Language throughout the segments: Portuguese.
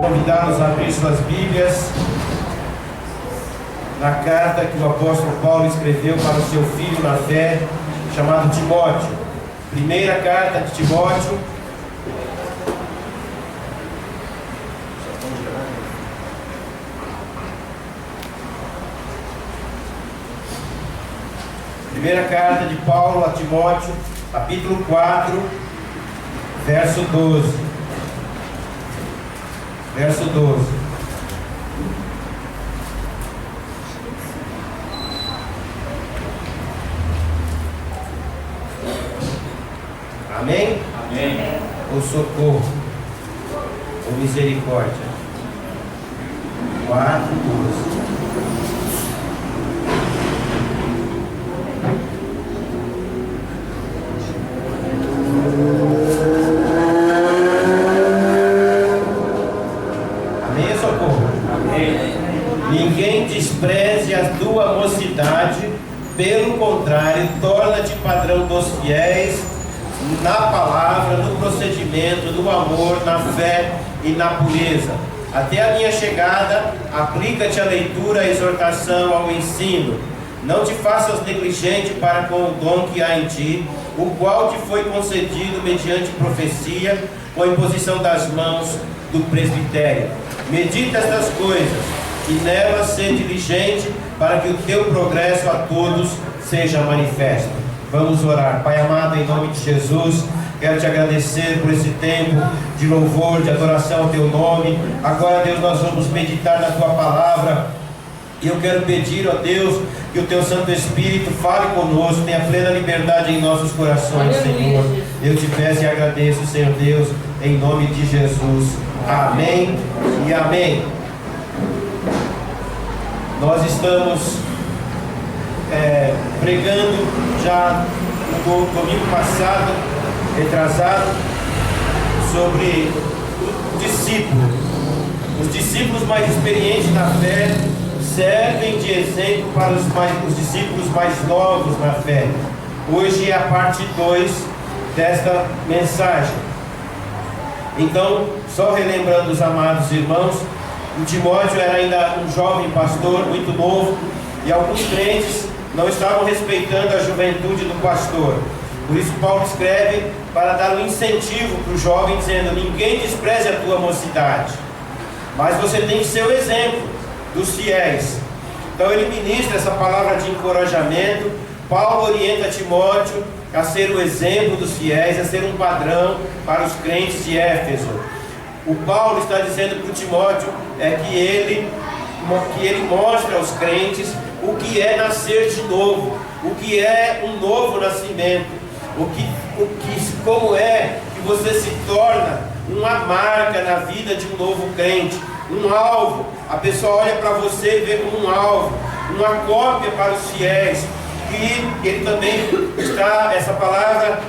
Convidá-los a abrir suas Bíblias na carta que o apóstolo Paulo escreveu para o seu filho na fé, chamado Timóteo. Primeira carta de Timóteo. Primeira carta de Paulo a Timóteo, capítulo 4, verso 12. Verso 12. Amém? Amém. Ou socorro, ou misericórdia. 4, 12. Amém, socorro? Amém. Ninguém despreze a tua mocidade, pelo contrário, torna-te padrão dos fiéis na palavra, no procedimento, no amor, na fé e na pureza. Até a minha chegada, aplica-te à leitura, à exortação, ao ensino. Não te faças negligente para com o dom que há em ti, o qual te foi concedido mediante profecia, com imposição das mãos do presbitério. Medita estas coisas, e nelas sê diligente, para que o teu progresso a todos seja manifesto. Vamos orar. Pai amado, em nome de Jesus, quero te agradecer por esse tempo de louvor, de adoração ao teu nome. Agora, Deus, nós vamos meditar na tua palavra. E eu quero pedir, ó Deus, que o teu Santo Espírito fale conosco, tenha plena liberdade em nossos corações, Senhor. Eu te peço e agradeço, Senhor Deus, em nome de Jesus. Amém e amém. Nós estamos pregando já no domingo passado, retrasado, sobre o discípulo. Os discípulos mais experientes na fé servem de exemplo para os discípulos mais novos na fé. Hoje é a parte 2 desta mensagem. Então, só relembrando os amados irmãos, o Timóteo era ainda um jovem pastor, muito novo, e alguns crentes não estavam respeitando a juventude do pastor. Por isso Paulo escreve para dar um incentivo para o jovem, dizendo: ninguém despreze a tua mocidade, mas você tem que ser o exemplo dos fiéis. Então ele ministra essa palavra de encorajamento. Paulo orienta Timóteo a ser o exemplo dos fiéis, a ser um padrão para os crentes de Éfeso. O Paulo está dizendo para o Timóteo que ele mostra aos crentes o que é nascer de novo, o que é um novo nascimento, como é que você se torna uma marca na vida de um novo crente, um alvo. A pessoa olha para você e vê como um alvo, uma cópia para os fiéis. E ele também está, essa palavra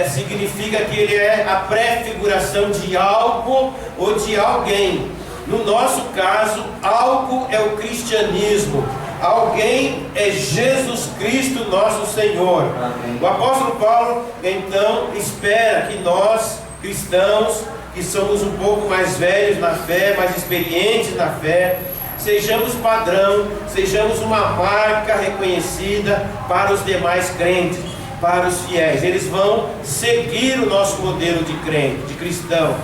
significa que ele é a prefiguração de algo ou de alguém. No nosso caso, algo é o cristianismo, alguém é Jesus Cristo, nosso Senhor. Amém. O apóstolo Paulo então espera que nós, cristãos, que somos um pouco mais velhos na fé, mais experientes na fé, sejamos padrão, sejamos uma marca reconhecida para os demais crentes, para os fiéis. Eles vão seguir o nosso modelo de crente, de cristão.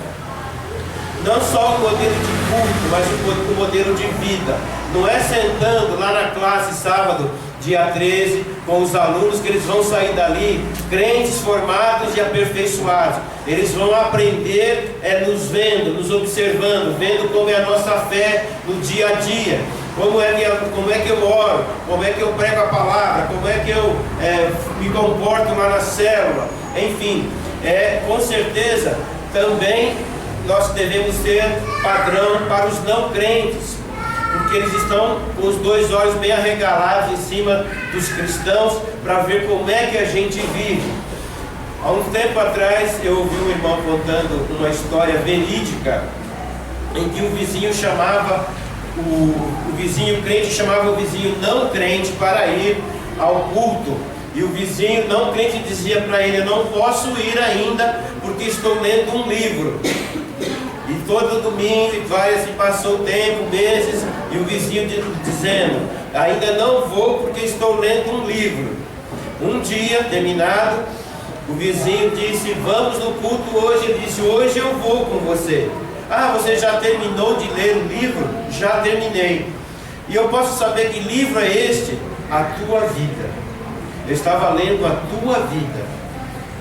Não só o modelo de culto, mas o modelo de vida. Não é sentando lá na classe sábado, dia 13, com os alunos, que eles vão sair dali crentes formados e aperfeiçoados. Eles vão aprender nos vendo, nos observando, vendo como é a nossa fé no dia a dia. Como é que eu oro, como é que eu prego a palavra, como é que eu me comporto lá na célula. Enfim, com certeza também nós devemos ser padrão para os não crentes, porque eles estão com os dois olhos bem arregalados em cima dos cristãos para ver como é que a gente vive. Há um tempo atrás eu ouvi um irmão contando uma história verídica em que o vizinho chamava o vizinho crente chamava o vizinho não crente para ir ao culto. E o vizinho não crente dizia para ele: eu não posso ir ainda porque estou lendo um livro. E todo domingo, e vai assim, passou o tempo, meses, e o vizinho dizendo: ainda não vou porque estou lendo um livro. Um dia, terminado, o vizinho disse: vamos no culto hoje. Ele disse: hoje eu vou com você. Ah, você já terminou de ler o livro? Já terminei. E eu posso saber que livro é este? A tua vida. Eu estava lendo a tua vida.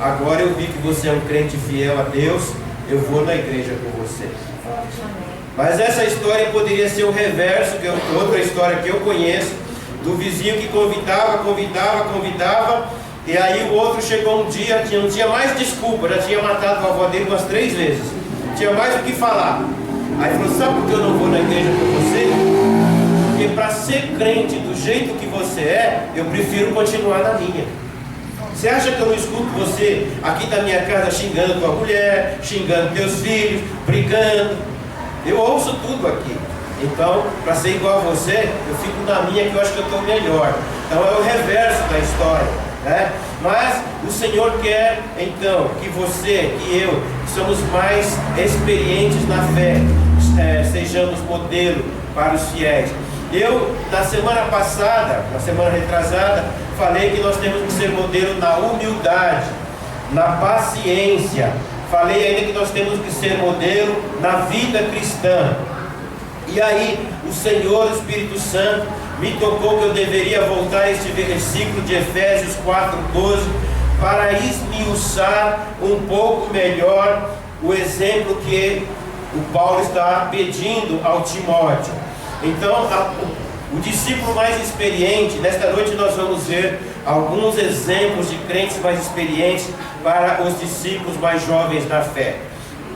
Agora eu vi que você é um crente fiel a Deus, eu vou na igreja com você. Mas essa história poderia ser o reverso, que é outra história que eu conheço, do vizinho que convidava, e aí o outro chegou um dia, não tinha mais desculpa, já tinha matado a avó dele umas 3 vezes, não tinha mais o que falar. Aí falou: sabe por que eu não vou na igreja com você? Porque para ser crente do jeito que você é, eu prefiro continuar na minha. Você acha que eu não escuto você aqui da minha casa xingando tua mulher, xingando teus filhos, brigando? Eu ouço tudo aqui. Então, para ser igual a você, eu fico na minha, que eu acho que eu estou melhor. Então é o reverso da história, né? Mas o Senhor quer então que você, que eu, que somos mais experientes na fé, sejamos modelo para os fiéis. Eu, na semana passada, na semana retrasada, falei que nós temos que ser modelo na humildade, na paciência. Falei ainda que nós temos que ser modelo na vida cristã. E aí, o Senhor, o Espírito Santo, me tocou que eu deveria voltar a este versículo de Efésios 4:12, para esmiuçar um pouco melhor o exemplo que o Paulo está pedindo ao Timóteo. Então, o discípulo mais experiente, nesta noite nós vamos ver alguns exemplos de crentes mais experientes para os discípulos mais jovens na fé.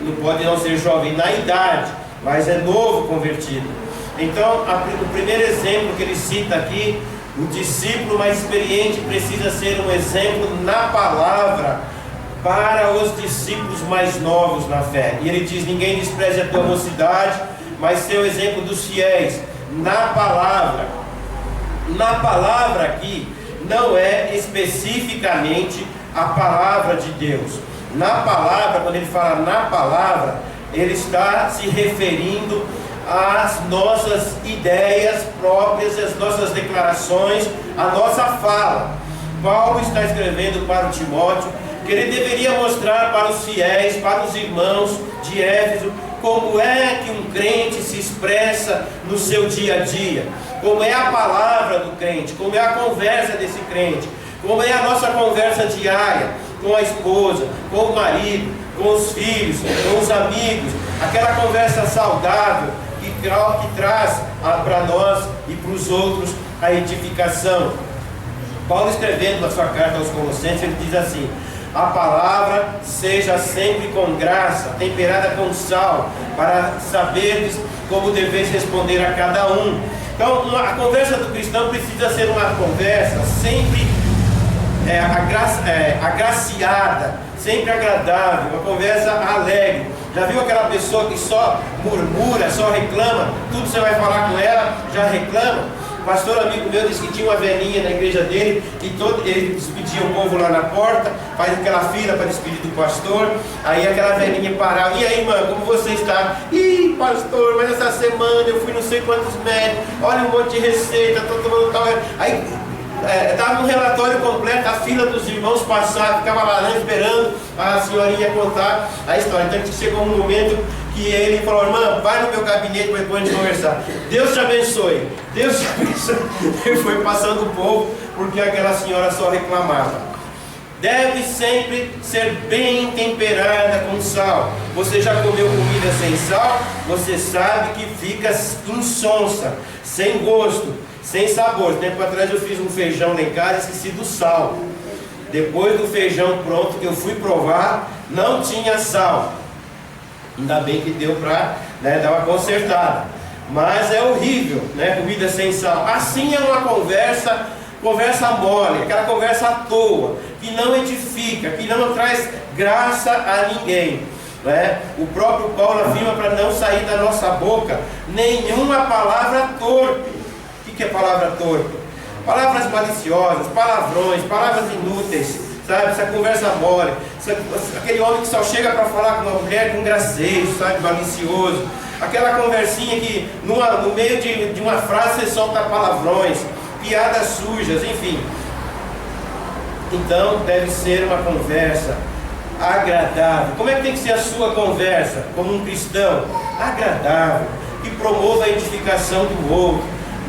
Não pode não ser jovem na idade, mas é novo convertido. Então, o primeiro exemplo que ele cita aqui, o discípulo mais experiente precisa ser um exemplo na palavra para os discípulos mais novos na fé. E ele diz: ninguém despreze a tua mocidade, mas ser o exemplo dos fiéis na palavra. Na palavra aqui não é especificamente a palavra de Deus. Na palavra, quando ele fala na palavra, ele está se referindo às nossas ideias próprias, às nossas declarações, à nossa fala. Paulo está escrevendo para o Timóteo que ele deveria mostrar para os fiéis, para os irmãos de Éfeso, como é que um crente se expressa no seu dia a dia, como é a palavra do crente, como é a conversa desse crente, como é a nossa conversa diária com a esposa, com o marido, com os filhos, com os amigos, aquela conversa saudável que traz para nós e para os outros a edificação. Paulo, escrevendo na sua carta aos Colossenses, ele diz assim: a palavra seja sempre com graça, temperada com sal, para saberes como deveis responder a cada um. Então, a conversa do cristão precisa ser uma conversa sempre agraciada, sempre agradável, uma conversa alegre. Já viu aquela pessoa que só murmura, só reclama? Tudo você vai falar com ela, já reclama? O pastor amigo meu disse que tinha uma velhinha na igreja dele, que ele despedia o povo lá na porta, faz aquela fila para despedir do pastor. Aí aquela velhinha parava: e aí, mano, como você está? Ih, pastor, mas essa semana eu fui não sei quantos médicos, olha um monte de receita, estou tomando tal. Aí dava um relatório completo, a fila dos irmãos passava, ficava lá esperando a senhorinha contar a história. Então chegou um momento que ele falou: irmã, vai no meu gabinete para depois a gente conversar. Deus te abençoe, Deus te abençoe. Ele foi passando o povo, porque aquela senhora só reclamava. Deve sempre ser bem temperada com sal. Você já comeu comida sem sal? Você sabe que fica insonsa, sem gosto, sem sabor. Tempo atrás eu fiz um feijão lá em casa e esqueci do sal. Depois do feijão pronto que eu fui provar, não tinha sal. Ainda bem que deu para dar uma consertada. Mas é horrível, comida sem sal. Assim é uma conversa mole, aquela conversa à toa, que não edifica, que não traz graça a ninguém. O próprio Paulo afirma para não sair da nossa boca nenhuma palavra torpe. O que é palavra torpe? Palavras maliciosas, palavrões, palavras inúteis, sabe? Essa conversa mole, aquele homem que só chega para falar com uma mulher com gracejo, sabe? Malicioso. Aquela conversinha que no meio de uma frase você solta palavrões, piadas sujas, enfim. Então deve ser uma conversa agradável. Como é que tem que ser a sua conversa como um cristão? Agradável, que promova a edificação do outro,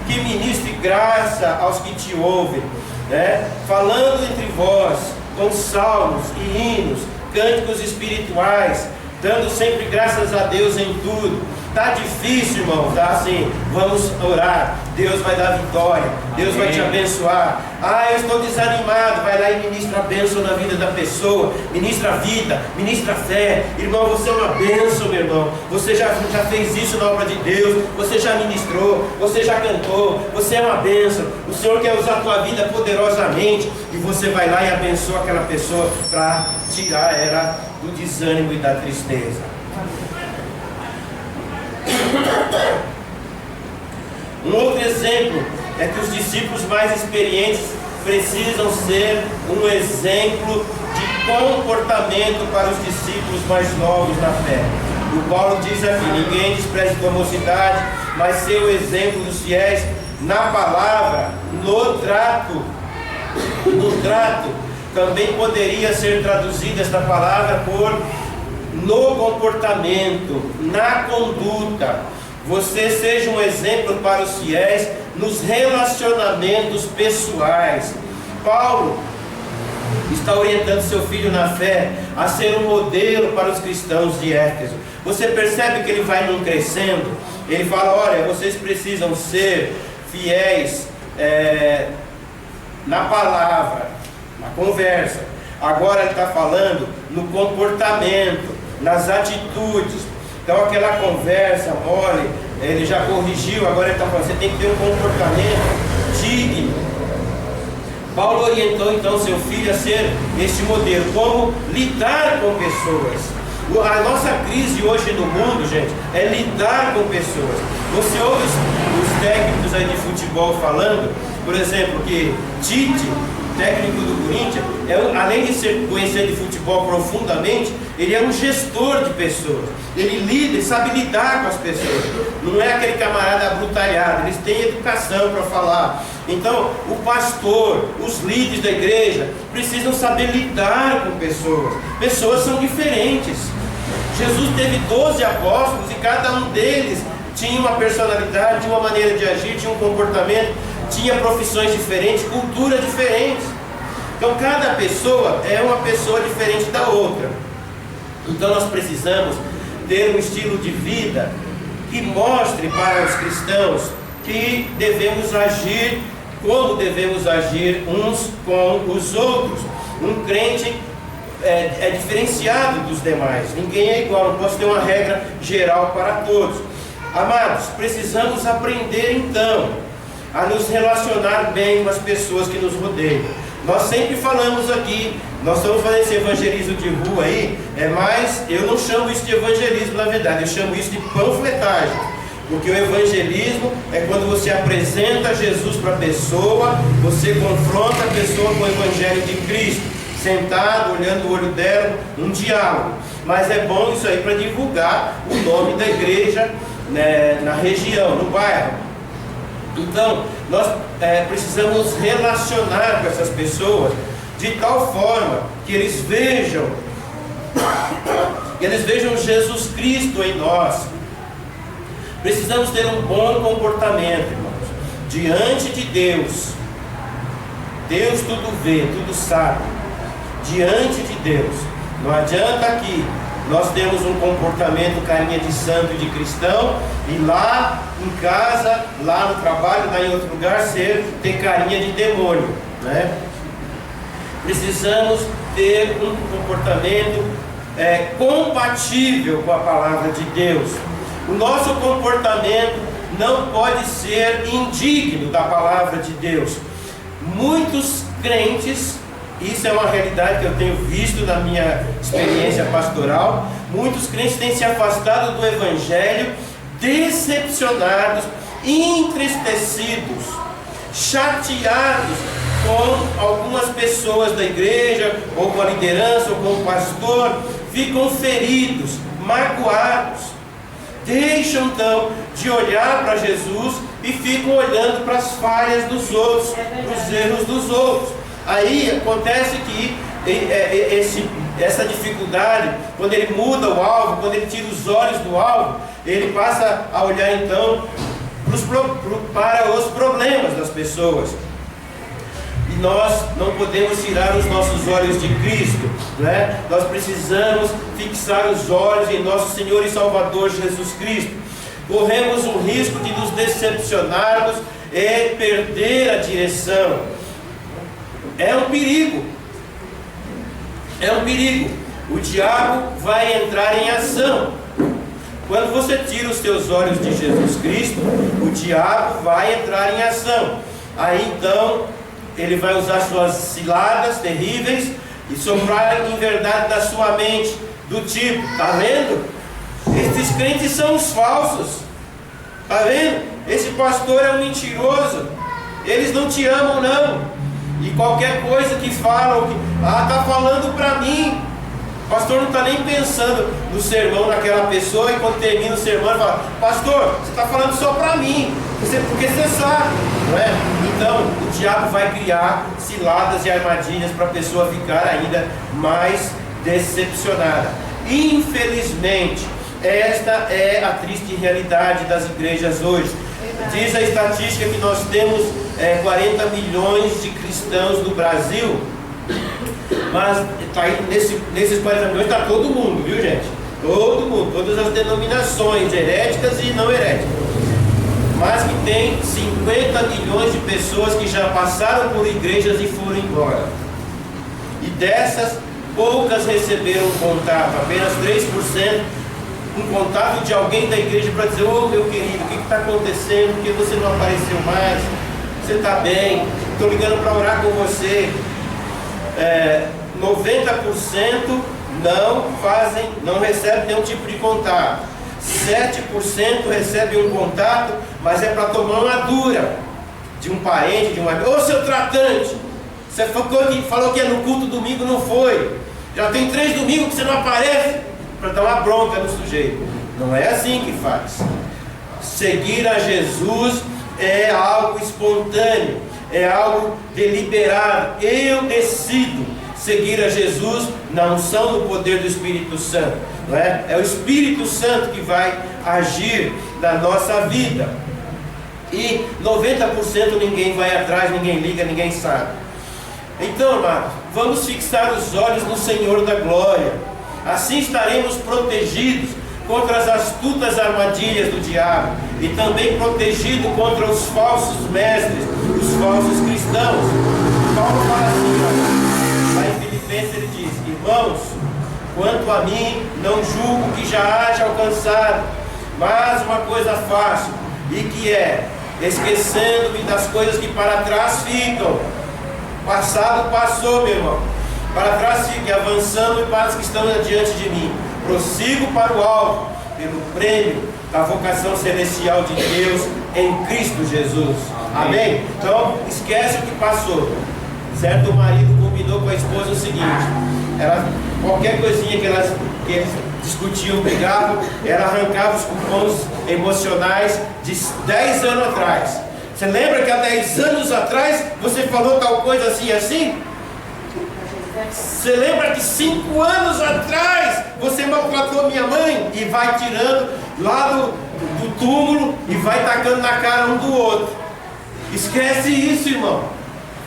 que ministre graça aos que te ouvem, né? Falando entre vós com salmos e hinos, cânticos espirituais, dando sempre graças a Deus em tudo. Tá difícil, irmão, tá assim, vamos orar, Deus vai dar vitória, Deus vai te abençoar. Ah, eu estou desanimado, vai lá e ministra a bênção na vida da pessoa, ministra a vida, ministra a fé. Irmão, você é uma bênção, meu irmão. Você já fez isso na obra de Deus, você já ministrou, você já cantou, você é uma bênção. O Senhor quer usar a tua vida poderosamente, e você vai lá e abençoa aquela pessoa para tirar ela do desânimo e da tristeza. Um outro exemplo é que os discípulos mais experientes precisam ser um exemplo de comportamento para os discípulos mais novos na fé. O Paulo diz aqui: ninguém despreze tua mocidade, mas ser o exemplo dos fiéis na palavra, no trato. No trato também poderia ser traduzida esta palavra por no comportamento, na conduta. Você seja um exemplo para os fiéis nos relacionamentos pessoais. Paulo está orientando seu filho na fé a ser um modelo para os cristãos de Éfeso. Você percebe que ele vai num crescendo. Ele fala: olha, vocês precisam ser fiéis na palavra, na conversa. Agora ele está falando no comportamento, nas atitudes. Então aquela conversa mole, ele já corrigiu, agora ele está falando: você tem que ter um comportamento digno. Paulo orientou então seu filho a ser este modelo, como lidar com pessoas. A nossa crise hoje no mundo, gente, é lidar com pessoas. Você ouve os técnicos aí de futebol falando, por exemplo, que Tite, técnico do Corinthians, além de conhecer de futebol profundamente, ele é um gestor de pessoas. Ele lida, ele sabe lidar com as pessoas. Não é aquele camarada abrutalhado, eles têm educação para falar. Então, o pastor, os líderes da igreja precisam saber lidar com pessoas. Pessoas são diferentes. Jesus teve 12 apóstolos e cada um deles tinha uma personalidade, tinha uma maneira de agir, tinha um comportamento, tinha profissões diferentes, culturas diferentes. Então cada pessoa é uma pessoa diferente da outra. Então nós precisamos ter um estilo de vida que mostre para os cristãos que devemos agir, como devemos agir uns com os outros. Um crente é diferenciado dos demais, ninguém é igual, não posso ter uma regra geral para todos. Amados, precisamos aprender então a nos relacionar bem com as pessoas que nos rodeiam. Nós sempre falamos aqui, nós estamos fazendo esse evangelismo de rua aí, mas eu não chamo isso de evangelismo na verdade, eu chamo isso de panfletagem. Porque o evangelismo é quando você apresenta Jesus para a pessoa, você confronta a pessoa com o evangelho de Cristo, sentado, olhando o olho dela, um diálogo. Mas é bom isso aí para divulgar o nome da igreja, né, na região, no bairro. Então, nós precisamos nos relacionar com essas pessoas de tal forma que eles vejam Jesus Cristo em nós. Precisamos ter um bom comportamento, irmãos, diante de Deus. Deus tudo vê, tudo sabe. Diante de Deus. Não adianta aqui nós temos um comportamento carinha de santo e de cristão, e lá em casa, lá no trabalho, lá em outro lugar, ter carinha de demônio, né? Precisamos ter um comportamento compatível com a palavra de Deus. O nosso comportamento não pode ser indigno da palavra de Deus. Muitos crentes, isso é uma realidade que eu tenho visto na minha experiência pastoral, muitos crentes têm se afastado do Evangelho, decepcionados, entristecidos, chateados com algumas pessoas da igreja, ou com a liderança, ou com o pastor, ficam feridos, magoados, deixam então de olhar para Jesus e ficam olhando para as falhas dos outros, para os erros dos outros. Aí acontece que essa dificuldade, quando ele muda o alvo, quando ele tira os olhos do alvo, ele passa a olhar então para os problemas das pessoas. E nós não podemos tirar os nossos olhos de Cristo, né? Nós precisamos fixar os olhos em nosso Senhor e Salvador Jesus Cristo. Corremos o risco de nos decepcionarmos e perder a direção. É um perigo. É um perigo. O diabo vai entrar em ação. Quando você tira os seus olhos de Jesus Cristo, o diabo vai entrar em ação. Aí então ele vai usar suas ciladas terríveis e soprar em verdade na sua mente, do tipo, tá vendo? Esses crentes são os falsos, tá vendo? Esse pastor é um mentiroso, eles não te amam não, e qualquer coisa que falam, tá falando para mim. O pastor não está nem pensando no sermão naquela pessoa, e quando termina o sermão ele fala: pastor, você está falando só para mim, porque você sabe, não é? Então o diabo vai criar ciladas e armadilhas para a pessoa ficar ainda mais decepcionada. Infelizmente, esta é a triste realidade das igrejas hoje. Diz a estatística que nós temos 40 milhões de cristãos no Brasil. Mas tá aí, nesses 40 milhões está todo mundo, viu gente? Todo mundo, todas as denominações heréticas e não heréticas. Mas que tem 50 milhões de pessoas que já passaram por igrejas e foram embora. E dessas, poucas receberam um contato, apenas 3%, um contato de alguém da igreja para dizer: ô meu querido, o que está acontecendo? Por que você não apareceu mais? Você está bem? Estou ligando para orar com você. 90% não recebe nenhum tipo de contato. 7% recebe um contato, mas é para tomar uma dura de um parente, de um amigo. Ô seu tratante, você falou que ia no culto domingo, não foi? Já tem 3 domingos que você não aparece, para dar uma bronca no sujeito. Não é assim que faz. Seguir a Jesus é algo espontâneo, é algo deliberado. Eu decido seguir a Jesus na unção do poder do Espírito Santo, não é? É o Espírito Santo que vai agir na nossa vida. E 90% ninguém vai atrás, ninguém liga, ninguém sabe. Então, amados, vamos fixar os olhos no Senhor da glória. Assim estaremos protegidos contra as astutas armadilhas do diabo, e também protegido contra os falsos mestres, os falsos cristãos. Paulo fala assim, lá em Filipenses ele diz: irmãos, quanto a mim, não julgo que já haja alcançado, mas uma coisa faço, e que é, esquecendo-me das coisas que para trás ficam. Passado passou, meu irmão, para trás fica, e avançando para os que estão adiante de mim, prossigo para o alvo, pelo prêmio da vocação celestial de Deus em Cristo Jesus. Amém? Então, esquece o que passou. Certo marido combinou com a esposa o seguinte: qualquer coisinha que eles discutiam, brigavam, ela arrancava os cupons emocionais de 10 anos atrás. Você lembra que há 10 anos atrás você falou tal coisa assim e assim? Você lembra que 5 anos atrás você maltratou minha mãe? E vai tirando lá do túmulo e vai tacando na cara um do outro. Esquece isso, irmão.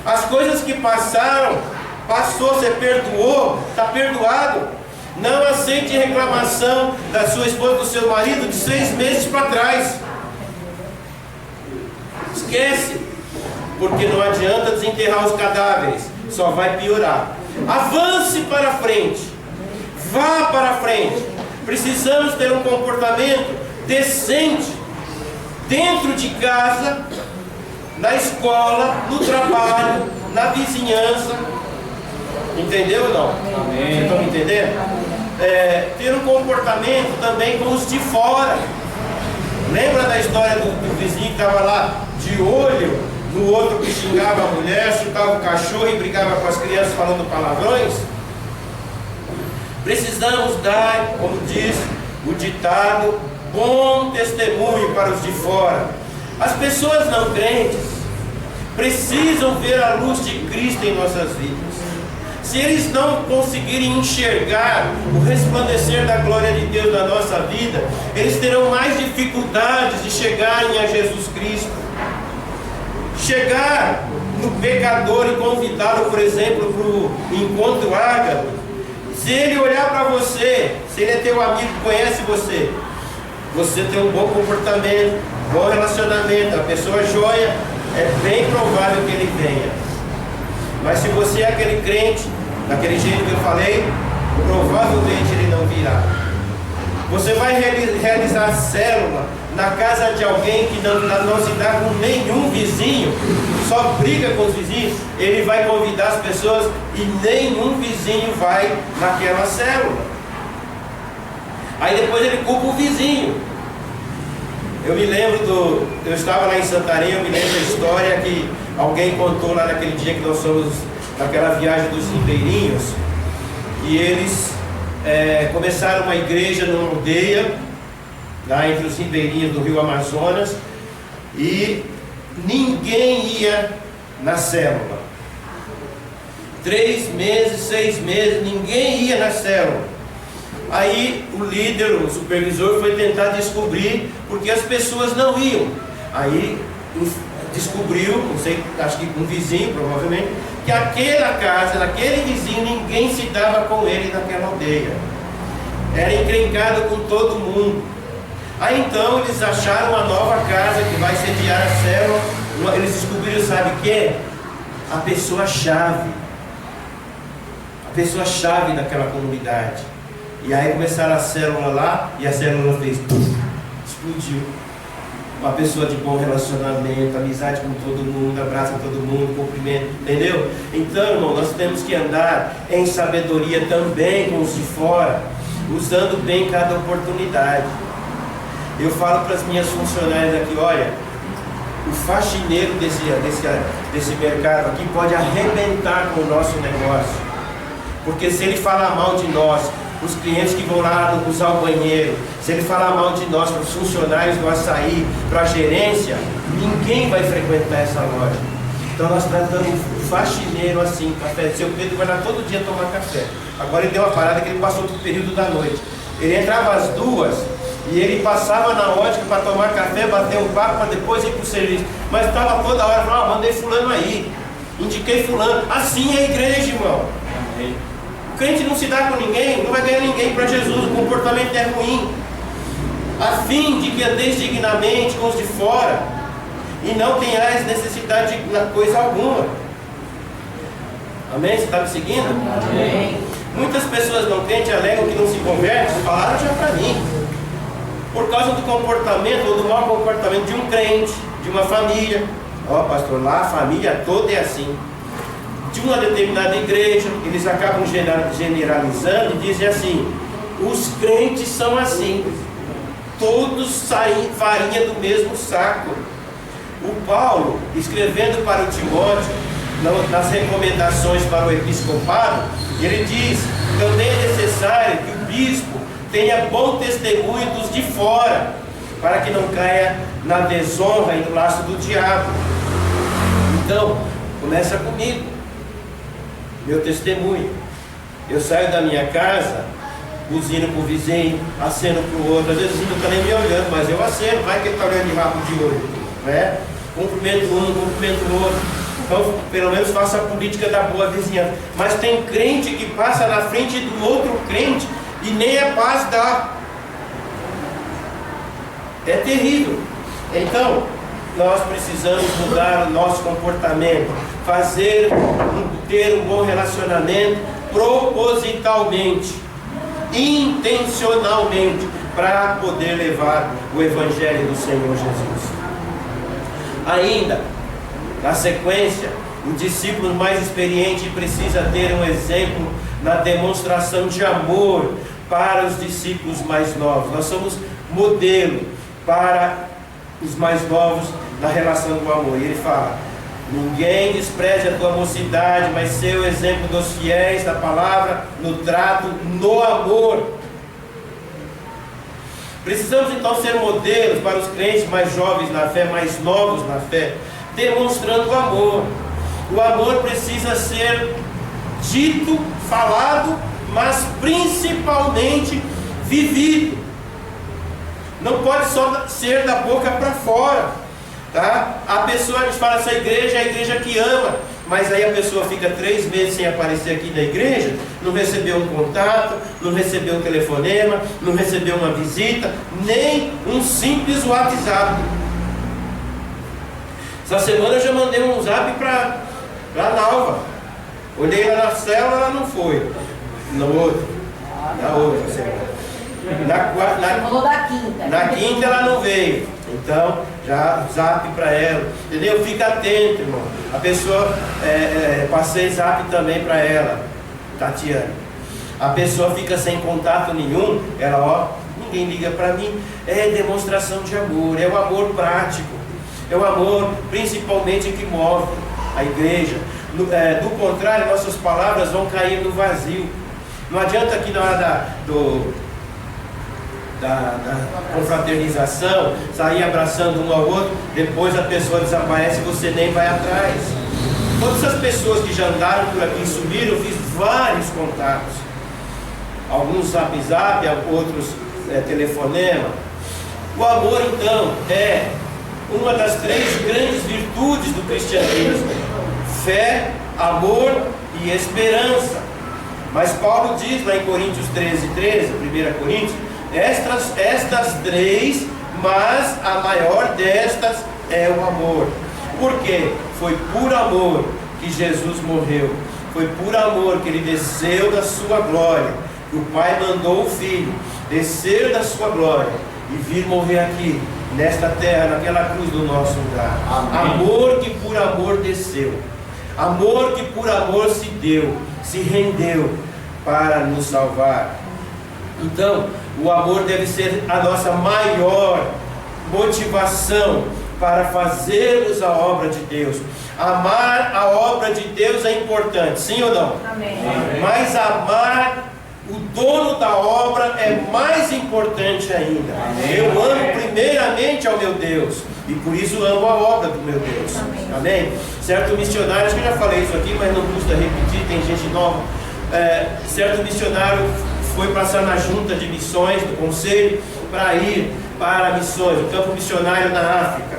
As coisas que passaram, passou, você perdoou, está perdoado. Não aceite reclamação da sua esposa, do seu marido de 6 meses para trás. Esquece, porque não adianta desenterrar os cadáveres, só vai piorar. Avance para frente, vá para frente. Precisamos ter um comportamento decente dentro de casa, na escola, no trabalho, na vizinhança. Entendeu ou não? Amém. Vocês estão me entendendo? Ter um comportamento também com os de fora. Lembra da história do vizinho que estava lá de olho no outro que xingava a mulher, chutava o cachorro e brigava com as crianças falando palavrões. Precisamos dar, como diz o ditado, bom testemunho para os de fora. As pessoas não crentes precisam ver a luz de Cristo em nossas vidas. Se eles não conseguirem enxergar o resplandecer da glória de Deus na nossa vida, eles terão mais dificuldades de chegarem a Jesus Cristo. Chegar no pecador e convidá-lo, por exemplo, para o encontro ágape. Se ele olhar para você, se ele é teu amigo, conhece você, você tem um bom comportamento, bom relacionamento, a pessoa joia, é bem provável que ele venha. Mas se você é aquele crente, daquele jeito que eu falei, provavelmente ele não virá. Você vai realizar célula na casa de alguém que não se dá com nenhum vizinho, só briga com os vizinhos, ele vai convidar as pessoas e nenhum vizinho vai naquela célula. Aí depois ele culpa o vizinho. Eu me lembro eu estava lá em Santarém, eu me lembro da história que alguém contou lá naquele dia que nós fomos naquela viagem dos ribeirinhos, e eles começaram uma igreja numa aldeia, lá entre os ribeirinhos do rio Amazonas, e ninguém ia na célula. 3 meses, 6 meses, ninguém ia na célula. Aí o líder, o supervisor, foi tentar descobrir porque as pessoas não iam. Aí descobriu, não sei, acho que um vizinho provavelmente, que aquela casa, naquele vizinho, ninguém se dava com ele naquela aldeia. Era encrencado com todo mundo. Aí então eles acharam uma nova casa que vai sediar a célula. Eles descobriram, sabe o que? A pessoa-chave. A pessoa-chave daquela comunidade. E aí começaram a célula lá, e a célula fez, explodiu. Uma pessoa de bom relacionamento, amizade com todo mundo, abraça todo mundo, cumprimenta, entendeu? Então, irmão, nós temos que andar em sabedoria também com os de fora, usando bem cada oportunidade. Eu falo para as minhas funcionárias aqui, olha, o faxineiro desse mercado aqui pode arrebentar com o nosso negócio, porque se ele falar mal de nós, os clientes que vão lá usar o banheiro, se ele falar mal de nós, para os funcionários do açaí, para a gerência, ninguém vai frequentar essa loja. Então nós tratamos o faxineiro assim, café. Seu Pedro vai lá todo dia tomar café. Agora ele deu uma parada que ele passou para o período da noite. Ele entrava às 2 e ele passava na ótica para tomar café, bater um papo para depois ir para o serviço. Mas estava toda hora falando, mandei fulano aí, indiquei fulano. Assim é a igreja, irmão. O crente não se dá com ninguém, não vai ganhar ninguém para Jesus, o comportamento é ruim. A fim de que andeis dignamente com os de fora, e não tenhais necessidade de coisa alguma. Amém? Você está me seguindo? Amém. Muitas pessoas não crentes alegam que não se convertem, falaram já para mim, por causa do comportamento ou do mau comportamento de um crente, de uma família. Ó, pastor, lá a família toda é assim. De uma determinada igreja, eles acabam generalizando e dizem assim: os crentes são assim, todos saem farinha do mesmo saco. O Paulo, escrevendo para o Timóteo, nas recomendações para o episcopado, ele diz: também é necessário que o bispo tenha bom testemunho dos de fora, para que não caia na desonra e no laço do diabo. Então, começa comigo. Meu testemunho. Eu saio da minha casa, buzino para o vizinho, aceno para o outro. Às vezes não está nem me olhando, mas eu aceno, vai que ele está olhando de rabo de olho, né? Cumprimento um, cumprimento o outro. Então, pelo menos faça a política da boa vizinhança. Mas tem crente que passa na frente do outro crente e nem a paz dá. É terrível. Então, nós precisamos mudar o nosso comportamento, ter um bom relacionamento propositalmente, intencionalmente, para poder levar o Evangelho do Senhor Jesus. Ainda, na sequência, o discípulo mais experiente precisa ter um exemplo na demonstração de amor para os discípulos mais novos. Nós somos modelo para os mais novos na relação do amor. E ele fala: Ninguém despreze a tua mocidade, mas ser o exemplo dos fiéis da palavra, no trato, no amor. Precisamos então ser modelos para os crentes mais jovens na fé, mais novos na fé, demonstrando o amor. O amor precisa ser dito, falado, mas principalmente vivido. Não pode só ser da boca para fora, tá? A pessoa, a gente fala, essa igreja é a igreja que ama, mas aí a pessoa fica 3 meses sem aparecer aqui na igreja, não recebeu um contato, não recebeu um telefonema, não recebeu uma visita, nem um simples WhatsApp. Essa semana eu já mandei um zap para a Nalva. Olhei lá na célula, ela não foi. Na outra semana. Na quinta ela não veio. Então, já zap para ela. Entendeu? Fica atento, irmão. A pessoa, passei zap também para ela, Tatiana. A pessoa fica sem contato nenhum, ela, ninguém liga para mim. É demonstração de amor, é o amor prático. É o amor principalmente que move a igreja. Do contrário, nossas palavras vão cair no vazio. Não adianta que na hora da confraternização, sair abraçando um ao outro, depois a pessoa desaparece e você nem vai atrás. Todas as pessoas que já andaram por aqui e subiram, eu fiz vários contatos. Alguns zap, outros telefonema. O amor então é uma das 3 grandes virtudes do cristianismo: fé, amor e esperança. Mas Paulo diz lá em Coríntios 13, 1 Coríntios, estas 3, mas a maior destas é o amor. Por quê? Foi por amor que Jesus morreu. Foi por amor que ele desceu da sua glória. O Pai mandou o Filho descer da sua glória e vir morrer aqui, nesta terra, naquela cruz do nosso lugar. Amém. Amor que por amor desceu. Amor que por amor se deu, se rendeu para nos salvar. Então, o amor deve ser a nossa maior motivação para fazermos a obra de Deus. Amar a obra de Deus é importante, sim ou não? Amém. Mas amar o dono da obra é mais importante ainda. Amém. Eu amo primeiramente ao meu Deus e por isso amo a obra do meu Deus. Amém. Amém? Certo missionário, acho que eu já falei isso aqui, mas não custa repetir, tem gente nova. Certo missionário foi passar na junta de missões do conselho para ir para missões, o campo missionário na África.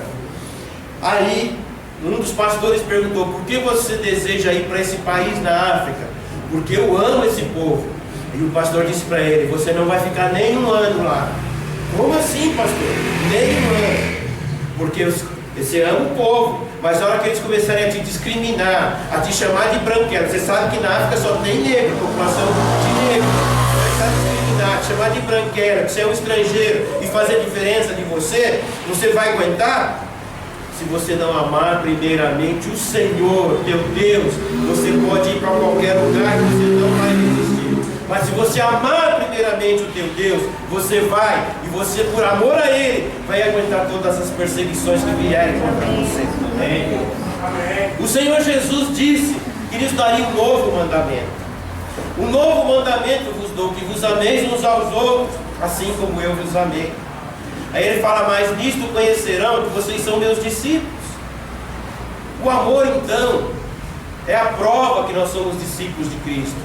Aí um dos pastores perguntou: por que você deseja ir para esse país na África? Porque eu amo esse povo. E o pastor disse para ele: você não vai ficar nem um ano lá. Como assim, pastor? Nem um ano. Porque você ama o povo, mas na hora que eles começarem a te discriminar, a te chamar de branquelo, você sabe que na África só tem negro, população de negro. Começar a discriminar, te chamar de branquelo, que você é um estrangeiro e fazer diferença de você vai aguentar? Se você não amar primeiramente o Senhor, teu Deus, você pode ir para qualquer lugar que você não vai resistir. Mas se você amar primeiramente o teu Deus, você vai, e você por amor a Ele, vai aguentar todas as perseguições que vierem contra você. Amém. O Senhor Jesus disse que nos daria um novo mandamento. Um novo mandamento vos dou, que vos ameis uns aos outros, assim como eu vos amei. Aí ele fala mais: nisto conhecerão que vocês são meus discípulos. O amor então é a prova que nós somos discípulos de Cristo.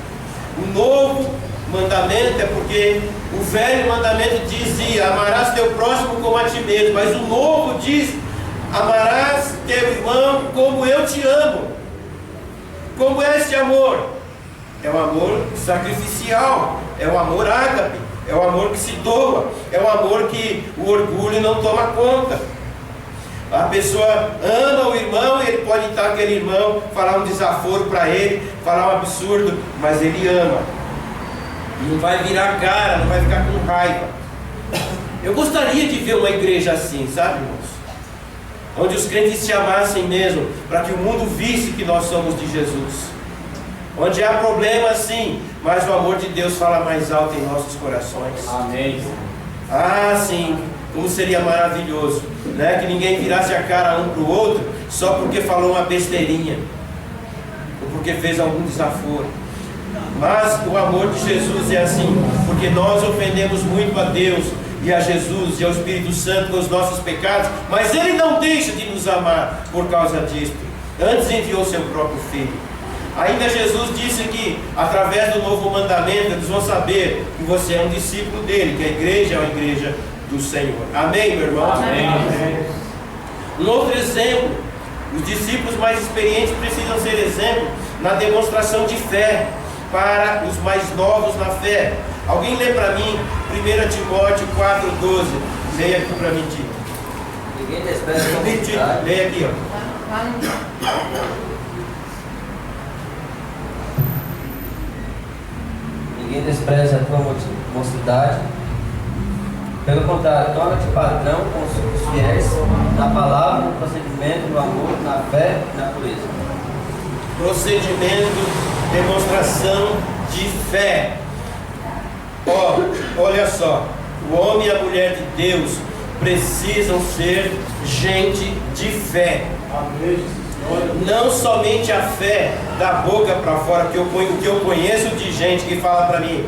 O novo mandamento é porque o velho mandamento dizia: amarás teu próximo como a ti mesmo. Mas o novo diz: amarás teu irmão como eu te amo. Como é esse amor? É o amor sacrificial, é o amor ágape, é o amor que se doa, é o amor que o orgulho não toma conta. A pessoa ama o irmão e ele pode estar aquele irmão, falar um desaforo para ele, falar um absurdo, mas ele ama. Não vai virar cara, não vai ficar com raiva. Eu gostaria de ver uma igreja assim, sabe, irmãos? Onde os crentes se amassem mesmo, para que o mundo visse que nós somos de Jesus. Onde há problema sim, mas o amor de Deus fala mais alto em nossos corações. Amém. Ah, sim. Como seria maravilhoso, né? Que ninguém virasse a cara um para o outro só porque falou uma besteirinha ou porque fez algum desaforo. Mas o amor de Jesus é assim, porque nós ofendemos muito a Deus e a Jesus e ao Espírito Santo com os nossos pecados, mas Ele não deixa de nos amar por causa disto. Antes enviou seu próprio Filho. Ainda Jesus disse que através do novo mandamento eles vão saber que você é um discípulo dele, que a igreja é uma igreja do Senhor. Amém, meu irmão? Amém. Um outro exemplo: os discípulos mais experientes precisam ser exemplo na demonstração de fé para os mais novos na fé. Alguém lê para mim 1 Timóteo 4,12. Leia aqui para mim, Tito. Ninguém despreza a mocidade. Leia aqui, ó. Ninguém despreza a tua mocidade. Pelo contrário, torna-te padrão com os fiéis na palavra, no procedimento, no amor, na fé e na pureza. Procedimento, demonstração de fé. Ó, olha só, o homem e a mulher de Deus precisam ser gente de fé. Não somente a fé da boca para fora, que eu conheço de gente que fala para mim: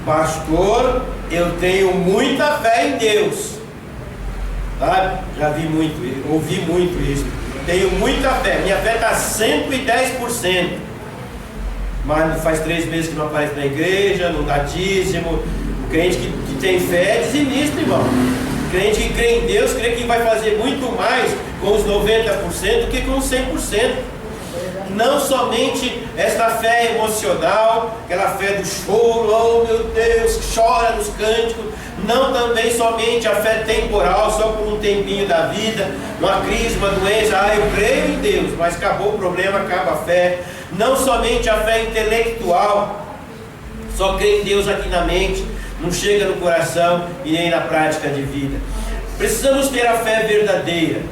pastor, eu tenho muita fé em Deus. Sabe? Já vi muito, ouvi muito isso. Tenho muita fé, minha fé está 110%. Mas faz 3 meses que não aparece na igreja, não dá dízimo. O crente que tem fé é dizimista, irmão. O crente que crê em Deus, crê que vai fazer muito mais com os 90% do que com os 100%. Não somente esta fé emocional, aquela fé do choro, oh meu Deus, chora nos cânticos. Não também somente a fé temporal, só por um tempinho da vida, uma crise, uma doença. Eu creio em Deus, mas acabou o problema, acaba a fé. Não somente a fé intelectual, só crê em Deus aqui na mente, não chega no coração e nem na prática de vida. Precisamos ter a fé verdadeira.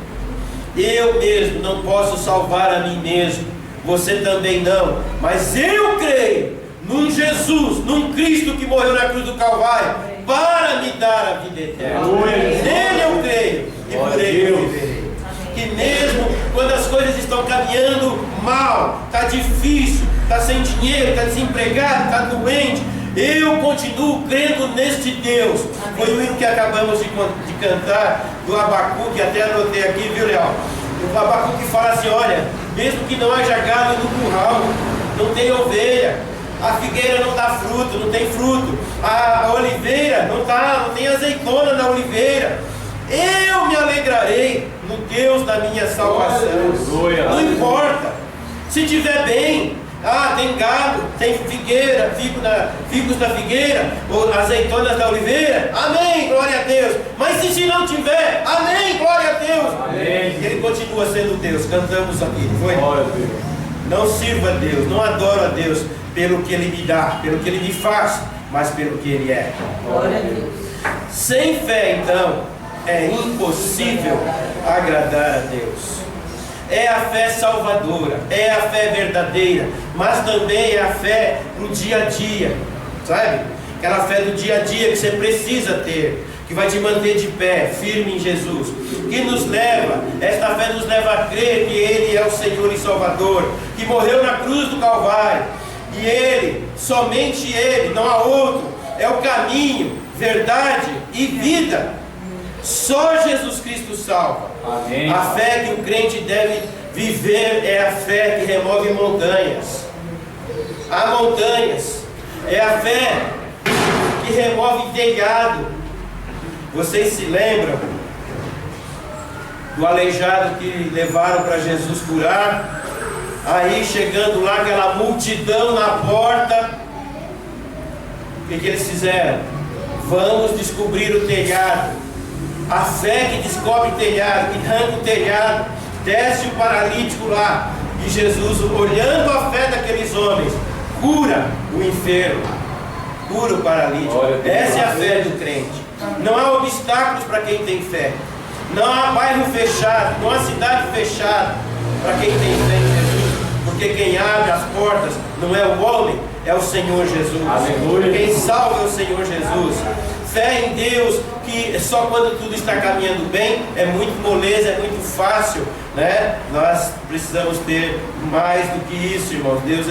Eu mesmo não posso salvar a mim mesmo, você também não, mas eu creio num Jesus, num Cristo que morreu na cruz do Calvário para me dar a vida eterna. Nele eu creio e por ele eu viverei. Que mesmo quando as coisas estão caminhando mal, está difícil, está sem dinheiro, está desempregado, está doente, eu continuo crendo neste Deus. Foi o hino que acabamos de cantar do Abacuque, até anotei aqui, viu, Leal? O Abacuque fala assim: olha, mesmo que não haja gado no curral, não tem ovelha, a figueira não dá fruto, não tem fruto, a oliveira não tem azeitona na oliveira, eu me alegrarei no Deus da minha salvação. Não importa, se tiver bem, tem gado, tem figueira, figos da figueira, ou azeitonas da oliveira, amém, glória a Deus. Mas se não tiver, amém, glória a Deus. Amém. Ele continua sendo Deus, cantamos aqui, foi? Não sirva a Deus, não adoro a Deus pelo que Ele me dá, pelo que Ele me faz, mas pelo que Ele é. Glória a Deus. Sem fé, então, é impossível agradar a Deus. É a fé salvadora, é a fé verdadeira, mas também é a fé no dia a dia, sabe? Aquela fé do dia a dia que você precisa ter, que vai te manter de pé, firme em Jesus, esta fé nos leva a crer que Ele é o Senhor e Salvador, que morreu na cruz do Calvário, e Ele, somente Ele, não há outro, é o caminho, verdade e vida. Só Jesus Cristo salva. Amém. A fé que o crente deve viver é a fé que remove montanhas. Há montanhas. É a fé que remove telhado. Vocês se lembram do aleijado que levaram para Jesus curar? Aí chegando lá, aquela multidão na porta, o que eles fizeram? Vamos descobrir o telhado. A fé que descobre o telhado, que arranca o telhado, desce o paralítico lá, e Jesus, olhando a fé daqueles homens, cura o enfermo, cura o paralítico. Essa é a fé do crente. Não há obstáculos para quem tem fé. Não há bairro fechado, não há cidade fechada para quem tem fé em Jesus, porque quem abre as portas não é o homem, é o Senhor Jesus. Aleluia. Quem salva é o Senhor Jesus. Fé em Deus, que só quando tudo está caminhando bem, é muito moleza, é muito fácil, né? Nós precisamos ter mais do que isso, irmãos. Deus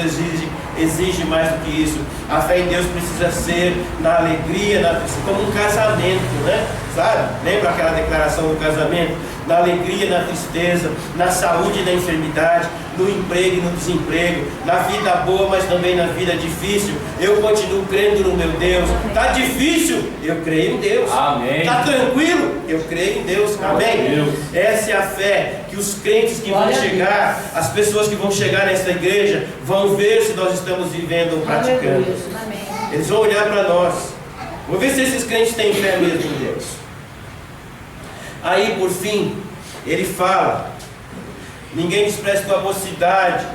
exige mais do que isso. A fé em Deus precisa ser na alegria, como um casamento, né? Sabe? Lembra aquela declaração do casamento? Na alegria, na tristeza, na saúde e na enfermidade, no emprego e no desemprego, na vida boa, mas também na vida difícil. Eu continuo crendo no meu Deus. Está difícil? Eu creio em Deus. Amém. Está tranquilo? Eu creio em Deus. Amém? Deus. Essa é a fé que os crentes que vão chegar, as pessoas que vão chegar nessa igreja, vão ver se nós estamos vivendo ou praticando. Eles vão olhar para nós. Vamos ver se esses crentes têm fé mesmo em Deus. Aí, por fim, ele fala: ninguém despreze tua mocidade,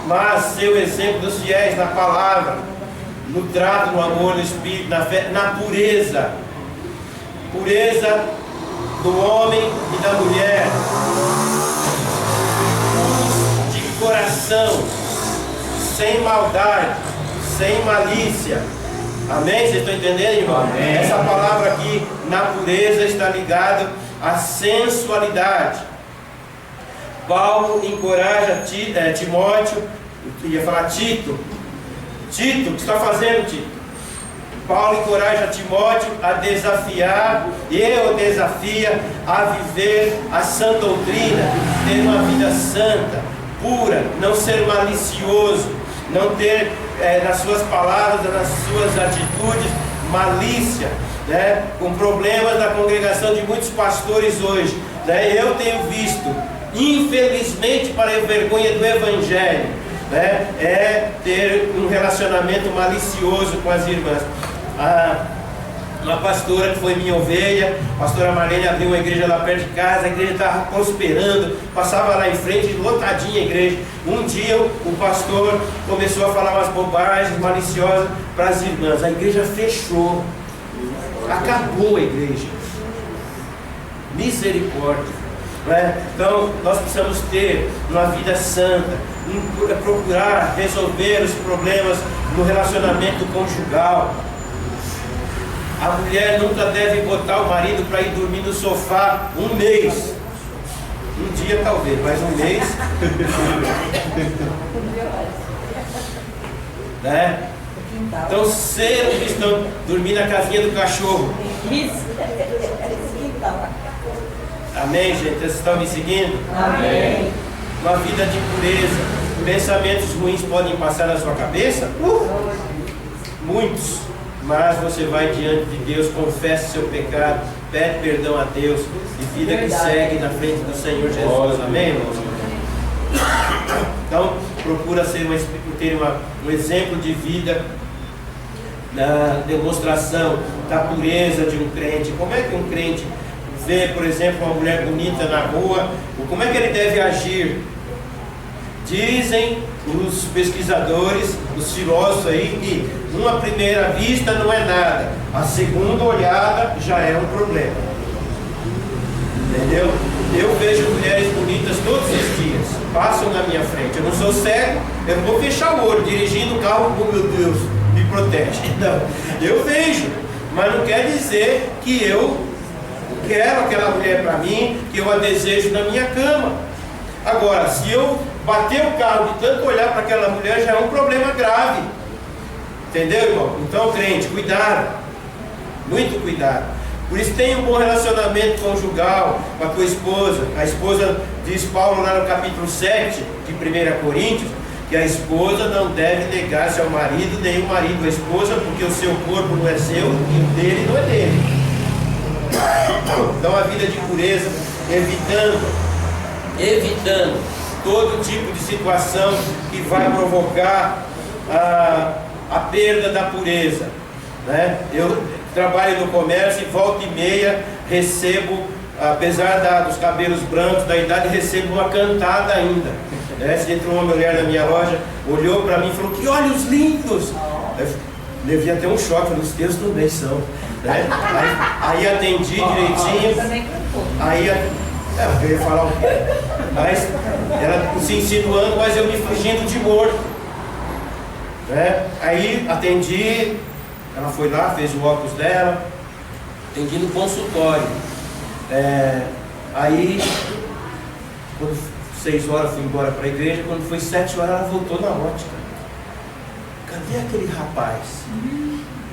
mas seu exemplo dos fiéis na palavra, no trato, no amor, no espírito, na fé, na pureza. Pureza do homem e da mulher, de coração, sem maldade, sem malícia. Amém? Vocês estão entendendo, irmão? Amém. Essa palavra aqui, na pureza, está ligada à sensualidade. Paulo encoraja Timóteo, eu ia falar Tito. Tito, o que está fazendo, Tito? Paulo encoraja Timóteo a desafiar, eu desafia a viver a sã doutrina, ter uma vida santa, pura, não ser malicioso, não ter nas suas palavras, nas suas atitudes, malícia, né? Com problemas da congregação de muitos pastores hoje, né? Eu tenho visto, infelizmente, para a vergonha do Evangelho, né? É ter um relacionamento malicioso com as irmãs. Uma pastora que foi minha ovelha, a pastora Marlene, abriu uma igreja lá perto de casa, a igreja estava prosperando, passava lá em frente, lotadinha a igreja. Um dia o pastor começou a falar umas bobagens maliciosas para as irmãs, a igreja fechou, acabou a igreja. Misericórdia, né? Então nós precisamos ter uma vida santa, procurar resolver os problemas no relacionamento conjugal. A mulher nunca deve botar o marido para ir dormir no sofá um mês. Um dia talvez, mas um mês. Né? Então, ser um cristão, dormir na casinha do cachorro. Amém, gente? Vocês estão me seguindo? Amém. Uma vida de pureza. Pensamentos ruins podem passar na sua cabeça? Muitos. Mas você vai diante de Deus, confessa seu pecado, pede perdão a Deus, e vida que segue na frente do Senhor Jesus. Amém, irmãos? Então, procura ter um exemplo de vida na demonstração da pureza de um crente. Como é que um crente vê, por exemplo, uma mulher bonita na rua? Como é que ele deve agir? Dizem os pesquisadores, os filósofos aí, que uma primeira vista não é nada, a segunda olhada já é um problema. Entendeu? Eu vejo mulheres bonitas todos os dias, passam na minha frente. Eu não sou cego, eu não vou fechar o olho dirigindo o carro, oh meu Deus, me protege. Não, eu vejo, mas não quer dizer que eu quero aquela mulher para mim, que eu a desejo na minha cama. Agora, se eu bater o carro de tanto olhar para aquela mulher, já é um problema grave. Entendeu, irmão? Então, crente, cuidado, muito cuidado. Por isso, tenha um bom relacionamento conjugal com a tua esposa. A esposa, diz Paulo lá no capítulo 7 de 1 Coríntios, que a esposa não deve negar-se ao marido, nem o marido à esposa, porque o seu corpo não é seu e o dele não é dele. Então, a vida de pureza, evitando todo tipo de situação que vai provocar a perda da pureza, né? Eu trabalho no comércio e volta e meia recebo, apesar dos cabelos brancos, da idade, recebo uma cantada ainda, né? Se entrou uma mulher na minha loja, olhou para mim e falou: que olhos lindos! Eu levei até um choque, falei: os teus também são, né? Aí atendi direitinho, aí eu ia falar o quê? Mas ela se insinuando, mas eu me fingindo de morto, né? Aí atendi, Ela foi lá, fez o óculos dela, atendi no consultório. Aí, quando 6 horas fui embora para a igreja, quando foi 7 horas ela voltou na ótica. Cadê aquele rapaz?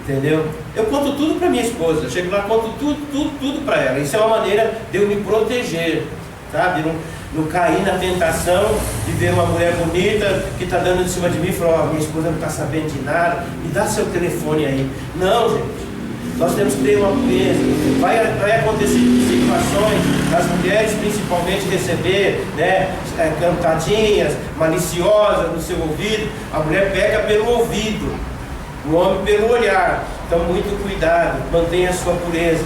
Entendeu? Eu conto tudo para minha esposa, eu chego lá, conto tudo para ela. Isso é uma maneira de eu me proteger, sabe? Não cair na tentação de ver uma mulher bonita que está dando em cima de mim e falar: minha esposa não está sabendo de nada, me dá seu telefone aí. Não, gente. Nós temos que ter uma pureza. Vai acontecer situações das mulheres principalmente receber, né, cantadinhas maliciosas no seu ouvido. A mulher peca pelo ouvido, o homem pelo olhar. Então muito cuidado, mantenha a sua pureza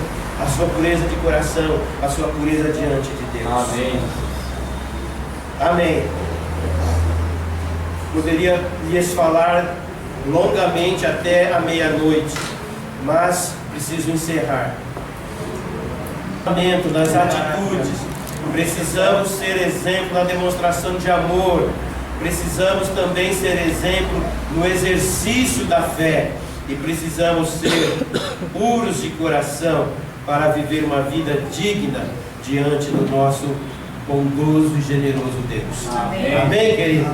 de coração, a sua pureza diante de Deus. Amém. Amém. Poderia lhes falar longamente até a meia-noite, mas preciso encerrar. Nas atitudes, precisamos ser exemplo na demonstração de amor, precisamos também ser exemplo no exercício da fé, e precisamos ser puros de coração para viver uma vida digna diante do nosso bondoso e generoso Deus. Amém. Amém, querido?